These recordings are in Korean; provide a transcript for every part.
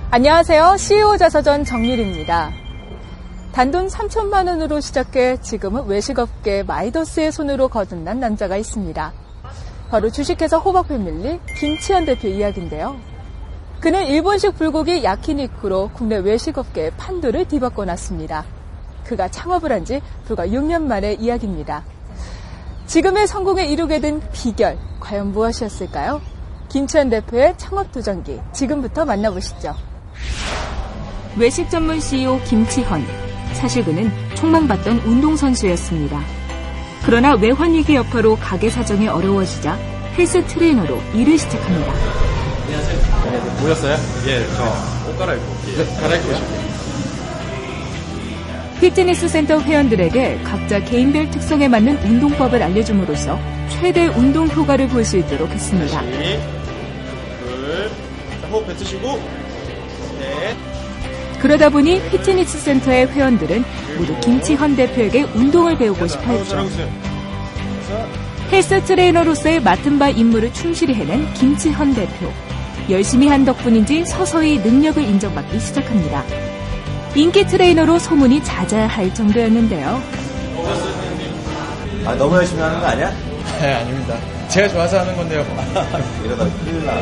안녕하세요. CEO 자서전 정유리입니다. 단돈 3천만 원으로 시작해 지금은 외식업계 마이더스의 손으로 거듭난 남자가 있습니다. 바로 주식회사 호박 패밀리 김치현 대표 이야기인데요. 그는 일본식 불고기 야키니쿠로 국내 외식업계의 판도를 뒤바꿔 놨습니다. 그가 창업을 한 지 불과 6년 만의 이야기입니다. 지금의 성공에 이르게 된 비결, 과연 무엇이었을까요? 김치현 대표의 창업 도전기, 지금부터 만나보시죠. 외식 전문 CEO 김치현. 사실 그는 촉망받던 운동선수였습니다. 그러나 외환위기 여파로 가게 사정이 어려워지자 헬스 트레이너로 일을 시작합니다. 안녕하세요. 모였어요? 예, 저 옷 갈아입고 갈아입고 싶어요. 피트니스 센터 회원들에게 각자 개인별 특성에 맞는 운동법을 알려줌으로써 최대 운동 효과를 볼 수 있도록 했습니다. 둘, 자, 호흡 뱉으시고, 넷. 그러다 보니 피트니스 센터의 회원들은 모두 김치현 대표에게 운동을 배우고 싶어 했죠. 헬스 트레이너로서의 맡은 바 임무를 충실히 해낸 김치현 대표. 열심히 한 덕분인지 서서히 능력을 인정받기 시작합니다. 인기 트레이너로 소문이 자자할 정도였는데요. 너무 열심히 하는 거 아니야? 네, 아닙니다. 제가 좋아서 하는 건데요. 이러다 큰일 나.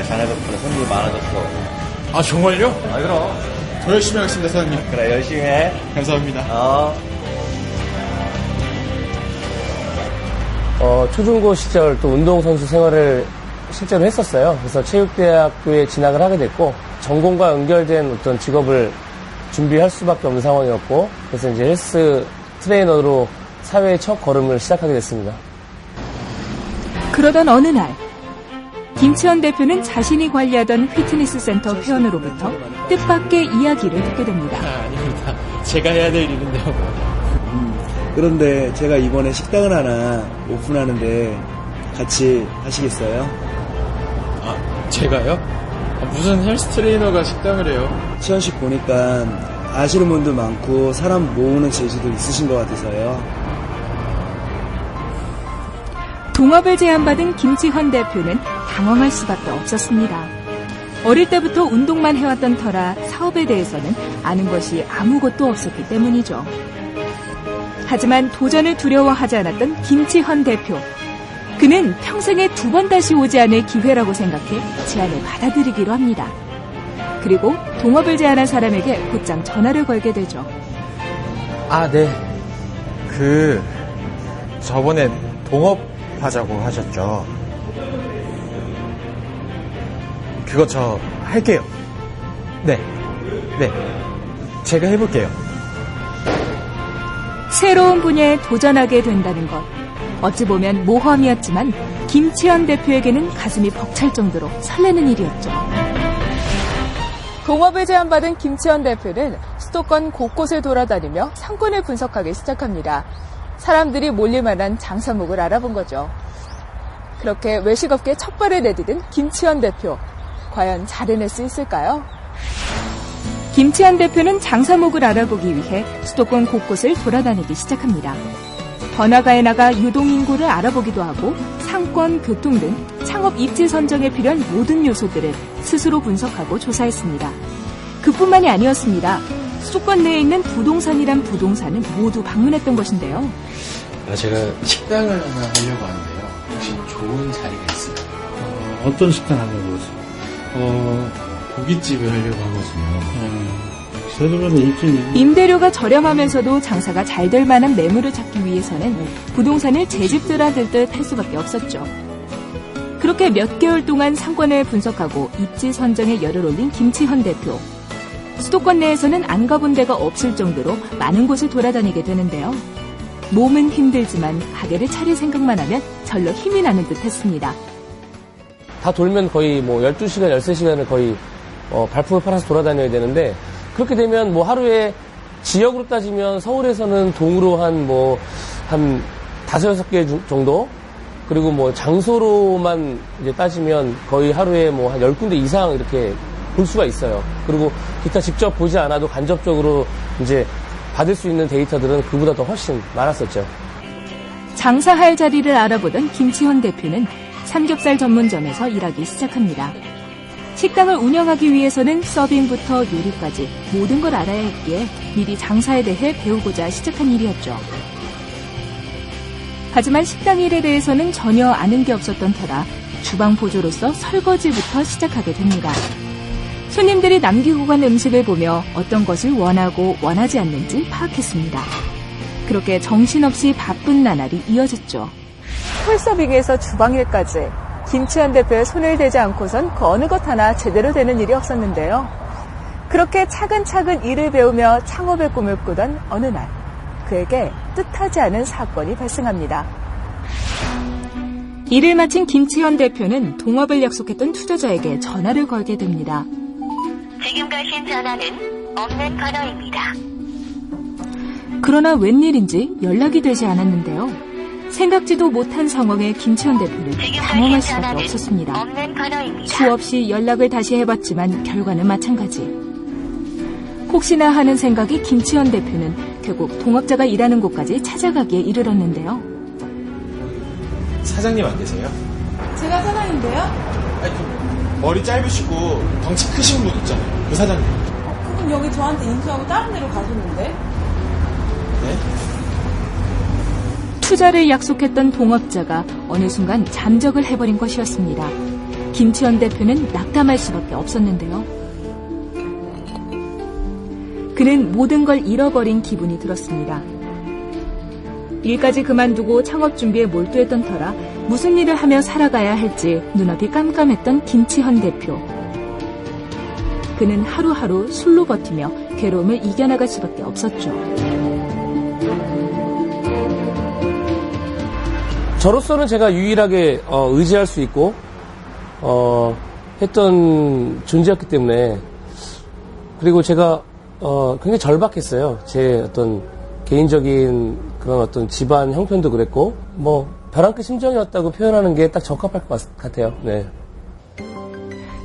자네 덕분에 손님이 많아졌어. 아, 정말요? 그럼. 더 열심히 하겠습니다, 사장님. 그래, 열심히 해. 감사합니다. 초중고 시절 또 운동선수 생활을 실제로 했었어요. 그래서 체육대학교에 진학을 하게 됐고, 전공과 연결된 어떤 직업을 준비할 수밖에 없는 상황이었고, 그래서 이제 헬스 트레이너로 사회의 첫 걸음을 시작하게 됐습니다. 그러던 어느 날, 김치현 대표는 자신이 관리하던 피트니스 센터 회원으로부터 뜻밖의 이야기를 듣게 됩니다. 아닙니다. 제가 해야 될 일인데요. 그런데 제가 이번에 식당을 하나 오픈하는데 같이 하시겠어요? 아, 제가요? 무슨 헬스 트레이너가 식당을 해요? 치현 씨 보니까 아시는 분도 많고 사람 모으는 재주도 있으신 것 같아서요. 동업을 제안받은 김치현 대표는 당황할 수밖에 없었습니다. 어릴 때부터 운동만 해왔던 터라 사업에 대해서는 아는 것이 아무것도 없었기 때문이죠. 하지만 도전을 두려워하지 않았던 김치현 대표. 그는 평생에 2번 다시 오지 않을 기회라고 생각해 제안을 받아들이기로 합니다. 그리고 동업을 제안한 사람에게 곧장 전화를 걸게 되죠. 아, 네. 저번에 동업하자고 하셨죠? 그거 저 할게요. 네. 제가 해볼게요. 새로운 분야에 도전하게 된다는 것. 어찌 보면 모험이었지만 김치현 대표에게는 가슴이 벅찰 정도로 설레는 일이었죠. 동업을 제안받은 김치현 대표는 수도권 곳곳을 돌아다니며 상권을 분석하기 시작합니다. 사람들이 몰릴 만한 장사목을 알아본 거죠. 그렇게 외식업계 첫 발을 내디딘 김치현 대표. 과연 잘 해낼 수 있을까요? 김치현 대표는 장사목을 알아보기 위해 수도권 곳곳을 돌아다니기 시작합니다. 번화가에 나가 유동인구를 알아보기도 하고 상권, 교통 등 창업 입지 선정에 필요한 모든 요소들을 스스로 분석하고 조사했습니다. 그뿐만이 아니었습니다. 수도권 내에 있는 부동산이란 부동산은 모두 방문했던 것인데요. 제가 식당을 하나 하려고 하는데요. 혹시 좋은 자리가 있어요? 어떤 식당 하려고 하세요? 고깃집을 하려고 하거든요. 저렴한 입지. 임대료가 저렴하면서도 장사가 잘 될 만한 매물을 찾기 위해서는 부동산을 제집들어들듯 할 수밖에 없었죠. 그렇게 몇 개월 동안 상권을 분석하고 입지 선정에 열을 올린 김치현 대표. 수도권 내에서는 안 가본 데가 없을 정도로 많은 곳을 돌아다니게 되는데요. 몸은 힘들지만 가게를 차릴 생각만 하면 절로 힘이 나는 듯 했습니다. 다 돌면 거의 12시간, 13시간을 거의 발품을 팔아서 돌아다녀야 되는데, 그렇게 되면 하루에 지역으로 따지면 서울에서는 동으로 한 5-6개 정도, 그리고 장소로만 이제 따지면 거의 하루에 한 10군데 이상 이렇게 볼 수가 있어요. 그리고 기타 직접 보지 않아도 간접적으로 이제 받을 수 있는 데이터들은 그보다 더 훨씬 많았었죠. 장사할 자리를 알아보던 김치현 대표는 삼겹살 전문점에서 일하기 시작합니다. 식당을 운영하기 위해서는 서빙부터 요리까지 모든 걸 알아야 했기에 미리 장사에 대해 배우고자 시작한 일이었죠. 하지만 식당 일에 대해서는 전혀 아는 게 없었던 터라 주방 보조로서 설거지부터 시작하게 됩니다. 손님들이 남기고 간 음식을 보며 어떤 것을 원하고 원하지 않는지 파악했습니다. 그렇게 정신없이 바쁜 나날이 이어졌죠. 홀서빙에서 주방일까지 김치현 대표의 손을 대지 않고선 그 어느 것 하나 제대로 되는 일이 없었는데요. 그렇게 차근차근 일을 배우며 창업의 꿈을 꾸던 어느 날 그에게 뜻하지 않은 사건이 발생합니다. 일을 마친 김치현 대표는 동업을 약속했던 투자자에게 전화를 걸게 됩니다. 지금 가신 전화는 없는 번호입니다. 그러나 웬일인지 연락이 되지 않았는데요. 생각지도 못한 상황에 김치현 대표는 당황할 수밖에 없었습니다. 없는 번호입니다. 수없이 연락을 다시 해봤지만 결과는 마찬가지. 혹시나 하는 생각이 김치현 대표는 결국 동업자가 일하는 곳까지 찾아가기에 이르렀는데요. 사장님 안 계세요? 제가 사장인데요? 아니, 그 머리 짧으시고 덩치 크신 분 있잖아요. 그 사장님. 그럼 여기 저한테 인수하고 다른 데로 가셨는데? 네? 투자를 약속했던 동업자가 어느 순간 잠적을 해버린 것이었습니다. 김치현 대표는 낙담할 수밖에 없었는데요. 그는 모든 걸 잃어버린 기분이 들었습니다. 일까지 그만두고 창업 준비에 몰두했던 터라 무슨 일을 하며 살아가야 할지 눈앞이 깜깜했던 김치현 대표. 그는 하루하루 술로 버티며 괴로움을 이겨나갈 수밖에 없었죠. 저로서는 제가 유일하게 의지할 수 있고 했던 존재였기 때문에, 그리고 제가 굉장히 절박했어요. 제 어떤 개인적인 그런 어떤 집안 형편도 그랬고, 뭐 벼랑 끝 심정이었다고 표현하는 게 딱 적합할 것 같아요. 네.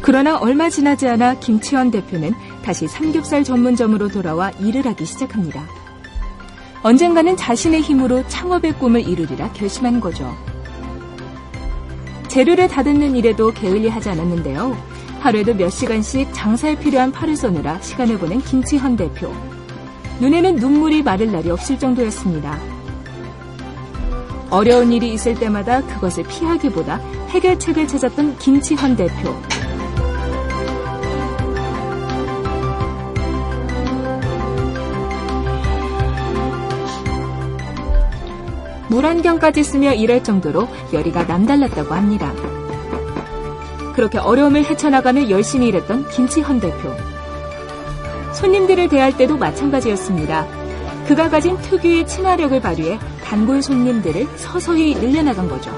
그러나 얼마 지나지 않아 김치현 대표는 다시 삼겹살 전문점으로 돌아와 일을 하기 시작합니다. 언젠가는 자신의 힘으로 창업의 꿈을 이루리라 결심한 거죠. 재료를 다듬는 일에도 게을리하지 않았는데요. 하루에도 몇 시간씩 장사에 필요한 팔을 쏘느라 시간을 보낸 김치현 대표. 눈에는 눈물이 마를 날이 없을 정도였습니다. 어려운 일이 있을 때마다 그것을 피하기보다 해결책을 찾았던 김치현 대표. 물안경까지 쓰며 일할 정도로 열의가 남달랐다고 합니다. 그렇게 어려움을 헤쳐나가며 열심히 일했던 김치현 대표. 손님들을 대할 때도 마찬가지였습니다. 그가 가진 특유의 친화력을 발휘해 단골 손님들을 서서히 늘려나간 거죠.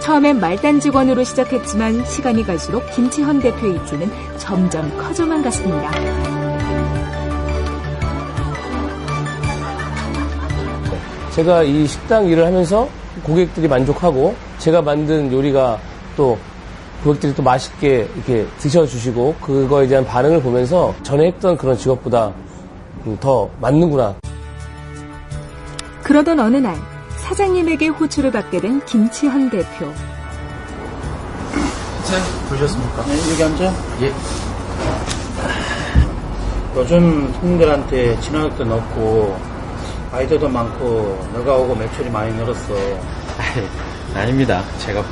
처음엔 말단 직원으로 시작했지만 시간이 갈수록 김치현 대표의 입지는 점점 커져만 갔습니다. 제가 이 식당 일을 하면서 고객들이 만족하고 제가 만든 요리가 또 고객들이 또 맛있게 이렇게 드셔주시고 그거에 대한 반응을 보면서 전에 했던 그런 직업보다 더 맞는구나. 그러던 어느 날 사장님에게 호출을 받게 된 김치현 대표. 사장님 부르셨습니까? 네, 여기 앉아. 예. 요즘 손님들한테 진화력도 높고 아이디어도 많고 너가 오고 매출이 많이 늘었어. 아닙니다. 제가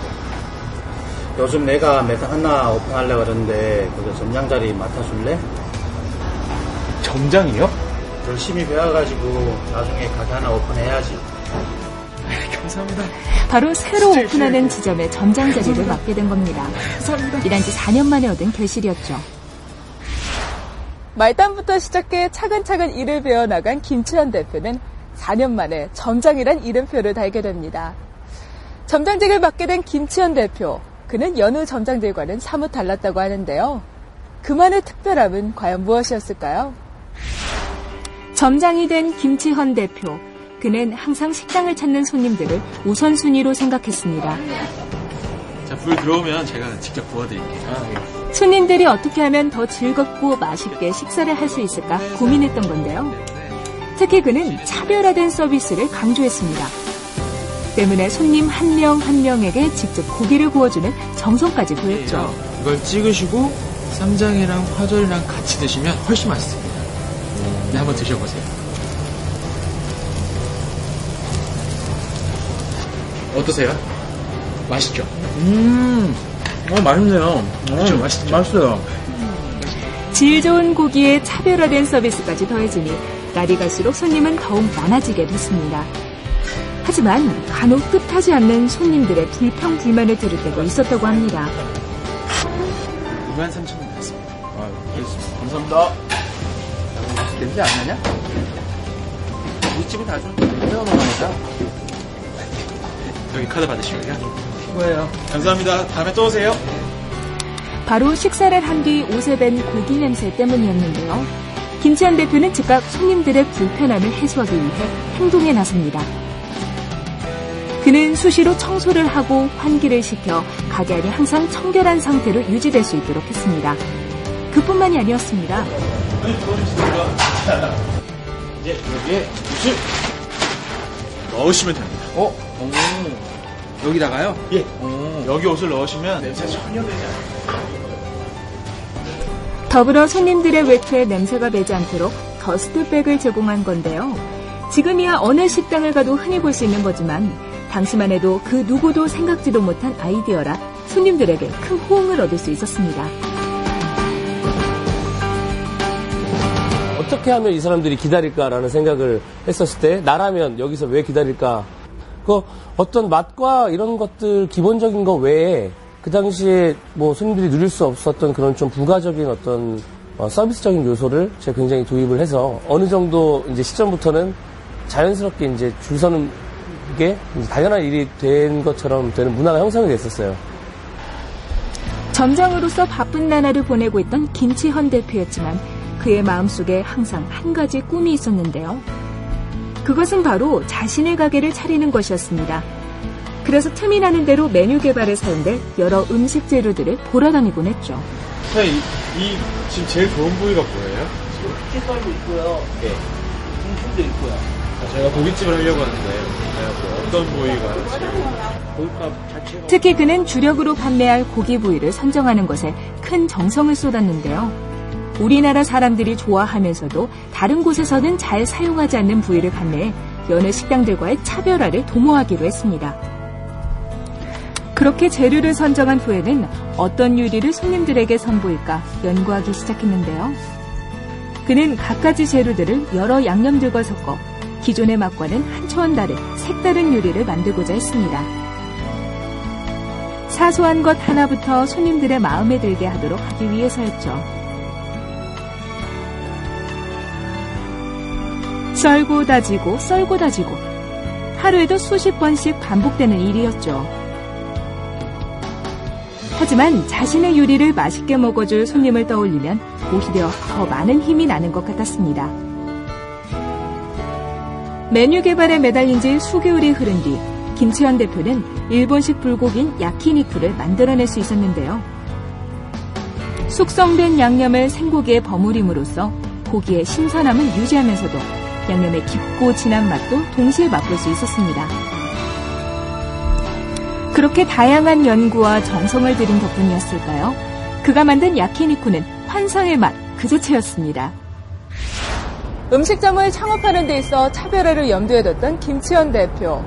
요즘 내가 매장 하나 오픈하려고 그러는데 그거 점장 자리 맡아줄래? 점장이요? 열심히 배워가지고 나중에 가게 하나 오픈해야지. 감사합니다. 바로 새로 오픈하는 지점의 점장 자리를 맡게 된 겁니다. 감사합니다. 일한 지 4년 만에 얻은 결실이었죠. 말단부터 시작해 차근차근 일을 배워나간 김치현 대표는 4년 만에 점장이란 이름표를 달게 됩니다. 점장직을 맡게 된 김치현 대표. 그는 여느 점장들과는 사뭇 달랐다고 하는데요. 그만의 특별함은 과연 무엇이었을까요? 점장이 된 김치현 대표. 그는 항상 식당을 찾는 손님들을 우선순위로 생각했습니다. 자, 불 들어오면 제가 직접 구워드릴게요. 손님들이 어떻게 하면 더 즐겁고 맛있게 식사를 할 수 있을까 고민했던 건데요. 특히 그는 차별화된 서비스를 강조했습니다. 때문에 손님 한 명 한 명에게 직접 고기를 구워주는 정성까지 보였죠. 이걸 찍으시고 쌈장이랑 파절이랑 같이 드시면 훨씬 맛있습니다. 네, 한번 드셔보세요. 어떠세요? 맛있죠? 맛있네요. 그렇죠, 맛있죠? 맛있어요. 질 좋은 고기에 차별화된 서비스까지 더해지니 날이 갈수록 손님은 더욱 많아지게 됐습니다. 하지만 간혹 뜻하지 않는 손님들의 불평, 불만을 들을 때도 있었다고 합니다. 23,000원 나왔습니다. 알겠습니다. 감사합니다. 냄새 안 나냐? 우리 집은 다 좀 태워놓은 거죠? 여기 카드 받으시고요. 뭐예요? 감사합니다. 다음에 또 오세요. 바로 식사를 한 뒤 옷에 밴 고기 냄새 때문이었는데요. 김치현 대표는 즉각 손님들의 불편함을 해소하기 위해 행동에 나섭니다. 그는 수시로 청소를 하고 환기를 시켜 가게 안이 항상 청결한 상태로 유지될 수 있도록 했습니다. 그뿐만이 아니었습니다. 이제 여기에 옷을 넣으시면 됩니다. 여기다가요? 예. 여기 옷을 넣으시면 냄새 전혀 되지 않아요. 더불어 손님들의 외투에 냄새가 배지 않도록 더스트백을 제공한 건데요. 지금이야 어느 식당을 가도 흔히 볼 수 있는 거지만 당시만 해도 그 누구도 생각지도 못한 아이디어라 손님들에게 큰 호응을 얻을 수 있었습니다. 어떻게 하면 이 사람들이 기다릴까라는 생각을 했었을 때 나라면 여기서 왜 기다릴까? 그 어떤 맛과 이런 것들 기본적인 거 외에 그 당시에 뭐 손님들이 누릴 수 없었던 그런 좀 부가적인 어떤 서비스적인 요소를 제가 굉장히 도입을 해서 어느 정도 이제 시점부터는 자연스럽게 이제 줄 서는 게 이제 당연한 일이 된 것처럼 되는 문화가 형성이 됐었어요. 점장으로서 바쁜 나날을 보내고 있던 김치현 대표였지만 그의 마음속에 항상 한 가지 꿈이 있었는데요. 그것은 바로 자신의 가게를 차리는 것이었습니다. 그래서 틈이 나는 대로 메뉴 개발에 사용될 여러 음식 재료들을 보러다니곤 했죠. 이 지금 제일 좋은 부위가 뭐예요? 찌살도 있고요. 예. 중심도 있고요. 제가 고깃집을 하려고 하는데 어떤 부위가 고깃값 자체가 특히 그는 주력으로 판매할 고기 부위를 선정하는 것에 큰 정성을 쏟았는데요. 우리나라 사람들이 좋아하면서도 다른 곳에서는 잘 사용하지 않는 부위를 판매해 여느 식당들과의 차별화를 도모하기로 했습니다. 그렇게 재료를 선정한 후에는 어떤 요리를 손님들에게 선보일까 연구하기 시작했는데요. 그는 갖가지 재료들을 여러 양념들과 섞어 기존의 맛과는 한 차원 다른 색다른 요리를 만들고자 했습니다. 사소한 것 하나부터 손님들의 마음에 들게 하도록 하기 위해서였죠. 썰고 다지고 썰고 다지고 하루에도 수십 번씩 반복되는 일이었죠. 하지만 자신의 요리를 맛있게 먹어줄 손님을 떠올리면 오히려 더 많은 힘이 나는 것 같았습니다. 메뉴 개발에 매달린 지 수개월이 흐른 뒤 김치현 대표는 일본식 불고기인 야키니쿠를 만들어낼 수 있었는데요. 숙성된 양념을 생고기에 버무림으로써 고기의 신선함을 유지하면서도 양념의 깊고 진한 맛도 동시에 맛볼 수 있었습니다. 그렇게 다양한 연구와 정성을 들인 덕분이었을까요? 그가 만든 야키니쿠는 환상의 맛 그 자체였습니다. 음식점을 창업하는 데 있어 차별화를 염두에 뒀던 김치현 대표.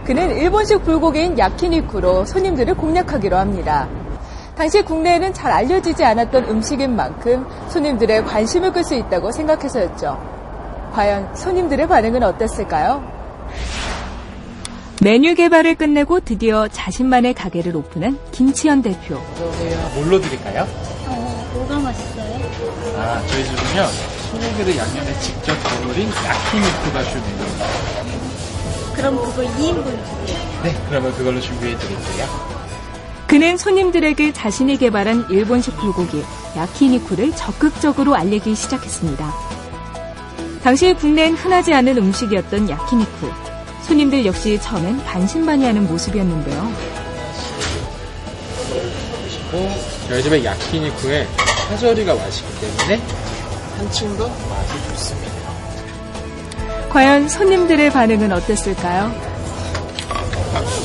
그는 일본식 불고기인 야키니쿠로 손님들을 공략하기로 합니다. 당시 국내에는 잘 알려지지 않았던 음식인 만큼 손님들의 관심을 끌 수 있다고 생각해서였죠. 과연 손님들의 반응은 어땠을까요? 메뉴 개발을 끝내고 드디어 자신만의 가게를 오픈한 김치현 대표. 뭘로 드릴까요? 뭐가 맛있어요? 저희 집은요 소고기를 양념에 직접 버무린 야키니쿠가 주입니다. 그럼 그거 2인분 주세요. 네, 그러면 그걸로 준비해 드릴게요. 그는 손님들에게 자신이 개발한 일본식 불고기 야키니쿠를 적극적으로 알리기 시작했습니다. 당시 국내엔 흔하지 않은 음식이었던 야키니쿠. 손님들 역시 처음엔 반신반의하는 모습이었는데요. 저희 집의 야키니쿠에 파절이가 맛있기 때문에 한층 더 맛이 좋습니다. 과연 손님들의 반응은 어땠을까요?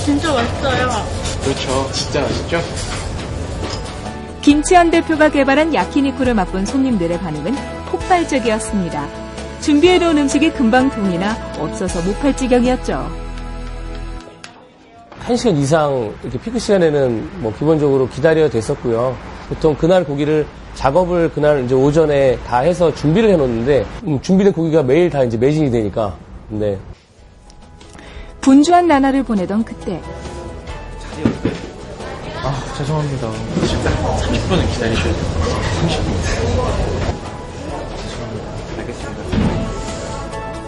진짜 맛있어요. 그렇죠. 진짜 맛있죠? 김치현 대표가 개발한 야키니쿠를 맛본 손님들의 반응은 폭발적이었습니다. 준비해놓은 음식이 금방 동이나 없어서 못 팔 지경이었죠. 1시간 이상 이렇게 피크 시간에는 뭐 기본적으로 기다려야 됐었고요. 보통 그날 고기를 작업을 그날 이제 오전에 다 해서 준비를 해놓는데 준비된 고기가 매일 다 이제 매진이 되니까. 네. 분주한 나날을 보내던 그때 죄송합니다. 30분은 기다리셔야 돼요. 30분.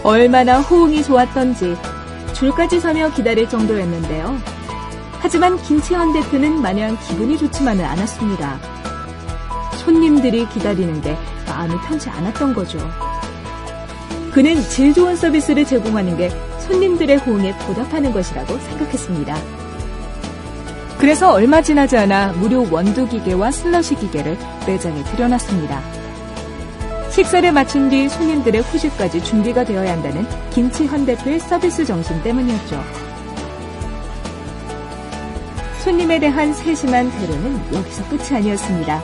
얼마나 호응이 좋았던지 줄까지 서며 기다릴 정도였는데요. 하지만 김치현 대표는 마냥 기분이 좋지만은 않았습니다. 손님들이 기다리는 게 마음이 편치 않았던 거죠. 그는 질 좋은 서비스를 제공하는 게 손님들의 호응에 보답하는 것이라고 생각했습니다. 그래서 얼마 지나지 않아 무료 원두 기계와 슬러시 기계를 매장에 들여놨습니다. 식사를 마친 뒤 손님들의 후식까지 준비가 되어야 한다는 김치현 대표의 서비스 정신 때문이었죠. 손님에 대한 세심한 대로는 여기서 끝이 아니었습니다.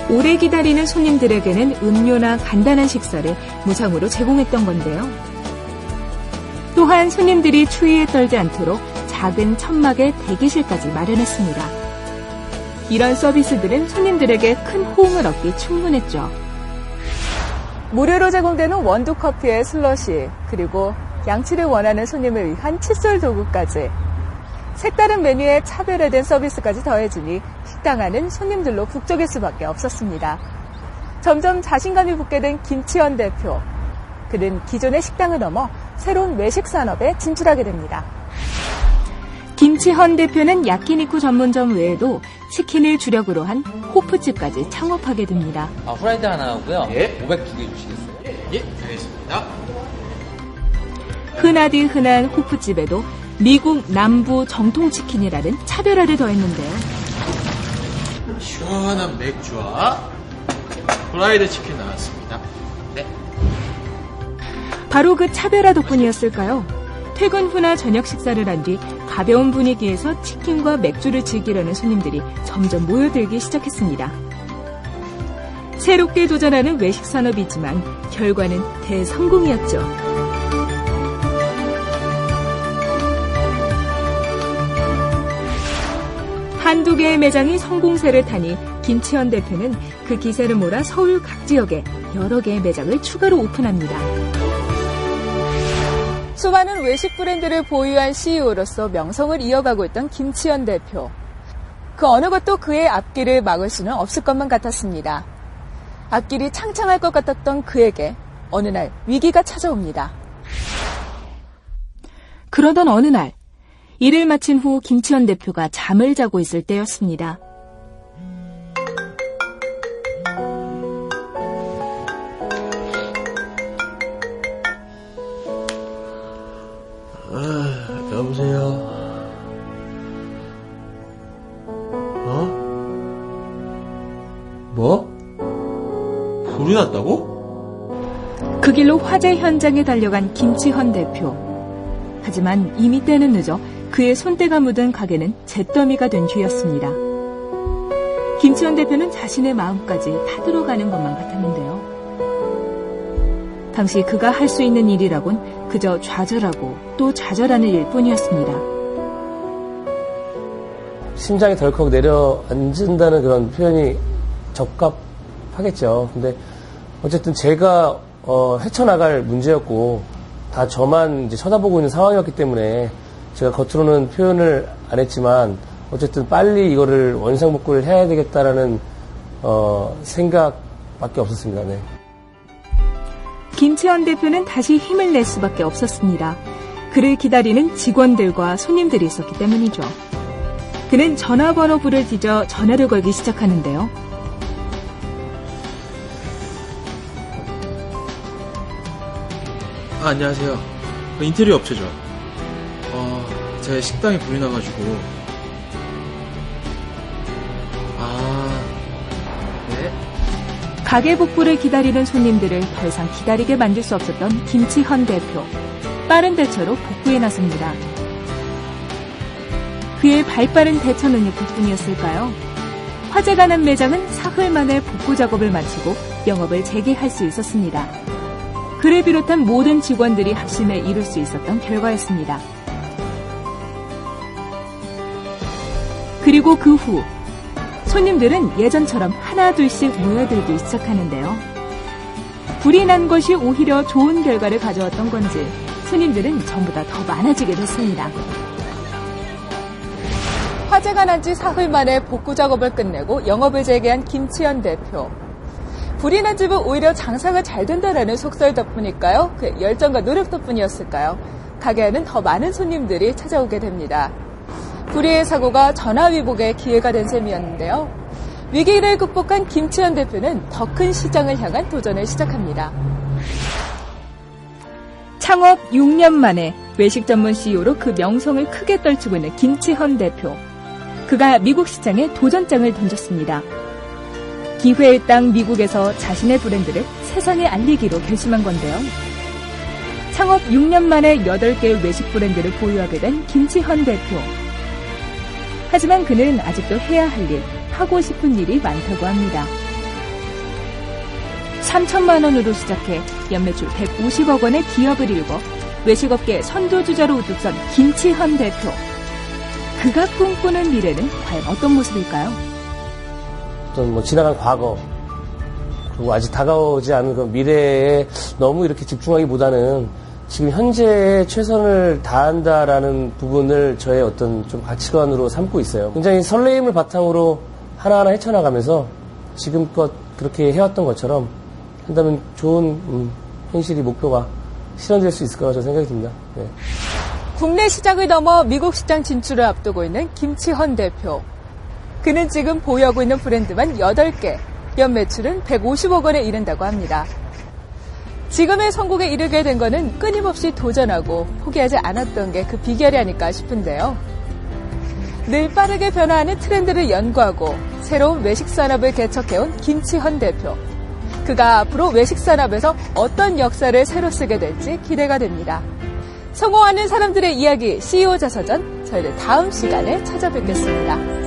오래 기다리는 손님들에게는 음료나 간단한 식사를 무상으로 제공했던 건데요. 또한 손님들이 추위에 떨지 않도록 작은 천막의 대기실까지 마련했습니다. 이런 서비스들은 손님들에게 큰 호응을 얻기 충분했죠. 무료로 제공되는 원두 커피에 슬러시, 그리고 양치를 원하는 손님을 위한 칫솔 도구까지 색다른 메뉴에 차별화된 서비스까지 더해지니 식당 안은 손님들로 북적일 수밖에 없었습니다. 점점 자신감이 붙게 된 김치현 대표. 그는 기존의 식당을 넘어 새로운 외식 산업에 진출하게 됩니다. 김치현 대표는 야키니쿠 전문점 외에도 치킨을 주력으로 한 호프집까지 창업하게 됩니다. 후라이드 하나 하고요. 예. 500 두 개 주시겠어요? 예, 알겠습니다. 흔하디 흔한 호프집에도 미국 남부 정통치킨이라는 차별화를 더했는데요. 시원한 맥주와 프라이드 치킨 나왔습니다. 네. 바로 그 차별화 덕분이었을까요? 퇴근 후나 저녁 식사를 한 뒤 가벼운 분위기에서 치킨과 맥주를 즐기려는 손님들이 점점 모여들기 시작했습니다. 새롭게 도전하는 외식 산업이지만 결과는 대성공이었죠. 한두 개의 매장이 성공세를 타니 김치현 대표는 그 기세를 몰아 서울 각 지역에 여러 개의 매장을 추가로 오픈합니다. 수많은 외식 브랜드를 보유한 CEO로서 명성을 이어가고 있던 김치현 대표. 그 어느 것도 그의 앞길을 막을 수는 없을 것만 같았습니다. 앞길이 창창할 것 같았던 그에게 어느 날 위기가 찾아옵니다. 그러던 어느 날 일을 마친 후 김치현 대표가 잠을 자고 있을 때였습니다. 여보세요? 뭐? 불이 났다고? 그 길로 화재 현장에 달려간 김치현 대표. 하지만 이미 때는 늦어 그의 손때가 묻은 가게는 잿더미가 된 뒤였습니다. 김치현 대표는 자신의 마음까지 타들어가는 것만 같았는데요. 당시 그가 할 수 있는 일이라곤 그저 좌절하고 또 좌절하는 일뿐이었습니다. 심장이 덜컥 내려앉는다는 그런 표현이 적합하겠죠. 근데 어쨌든 제가 헤쳐나갈 문제였고 다 저만 이제 쳐다보고 있는 상황이었기 때문에 제가 겉으로는 표현을 안 했지만 어쨌든 빨리 이거를 원상복구를 해야 되겠다라는 생각밖에 없었습니다. 네. 김치현 대표는 다시 힘을 낼 수밖에 없었습니다. 그를 기다리는 직원들과 손님들이 있었기 때문이죠. 그는 전화번호부를 뒤져 전화를 걸기 시작하는데요. 안녕하세요. 인테리어 업체죠. 제 식당에 불이 나가지고. 네. 가게 복구를 기다리는 손님들을 더 이상 기다리게 만들 수 없었던 김치현 대표. 빠른 대처로 복구에 나섭니다. 그의 발빠른 대처 능력 덕분이었을까요? 화재가 난 매장은 사흘 만에 복구 작업을 마치고 영업을 재개할 수 있었습니다. 그를 비롯한 모든 직원들이 합심해 이룰 수 있었던 결과였습니다. 그리고 그 후 손님들은 예전처럼 하나둘씩 모여들기 시작하는데요. 불이 난 것이 오히려 좋은 결과를 가져왔던 건지 손님들은 전보다 더 많아지게 됐습니다. 화재가 난 지 사흘 만에 복구 작업을 끝내고 영업을 재개한 김치현 대표. 불이 난 집은 오히려 장사가 잘 된다라는 속설 덕분일까요? 그의 열정과 노력 덕분이었을까요? 가게에는 더 많은 손님들이 찾아오게 됩니다. 불의의 사고가 전화위복의 기회가 된 셈이었는데요. 위기를 극복한 김치현 대표는 더 큰 시장을 향한 도전을 시작합니다. 창업 6년 만에 외식 전문 CEO로 그 명성을 크게 떨치고 있는 김치현 대표. 그가 미국 시장에 도전장을 던졌습니다. 기회의 땅 미국에서 자신의 브랜드를 세상에 알리기로 결심한 건데요. 창업 6년 만에 8개의 외식 브랜드를 보유하게 된 김치현 대표. 하지만 그는 아직도 해야 할 일, 하고 싶은 일이 많다고 합니다. 3천만 원으로 시작해 연매출 150억 원의 기업을 이루고 외식업계 선두주자로 우뚝 선 김치현 대표. 그가 꿈꾸는 미래는 과연 어떤 모습일까요? 어떤 지나간 과거 그리고 아직 다가오지 않은 그 미래에 너무 이렇게 집중하기보다는 지금 현재에 최선을 다한다라는 부분을 저의 어떤 좀 가치관으로 삼고 있어요. 굉장히 설레임을 바탕으로 하나하나 헤쳐나가면서 지금껏 그렇게 해왔던 것처럼 한다면 좋은 현실이 목표가 실현될 수 있을 거라고 저는 생각이 듭니다. 네. 국내 시장을 넘어 미국 시장 진출을 앞두고 있는 김치현 대표. 그는 지금 보유하고 있는 브랜드만 8개, 연매출은 150억 원에 이른다고 합니다. 지금의 성공에 이르게 된 거는 끊임없이 도전하고 포기하지 않았던 게 그 비결이 아닐까 싶은데요. 늘 빠르게 변화하는 트렌드를 연구하고 새로운 외식 산업을 개척해온 김치현 대표. 그가 앞으로 외식 산업에서 어떤 역사를 새로 쓰게 될지 기대가 됩니다. 성공하는 사람들의 이야기 CEO 자서전, 저희는 다음 시간에 찾아뵙겠습니다.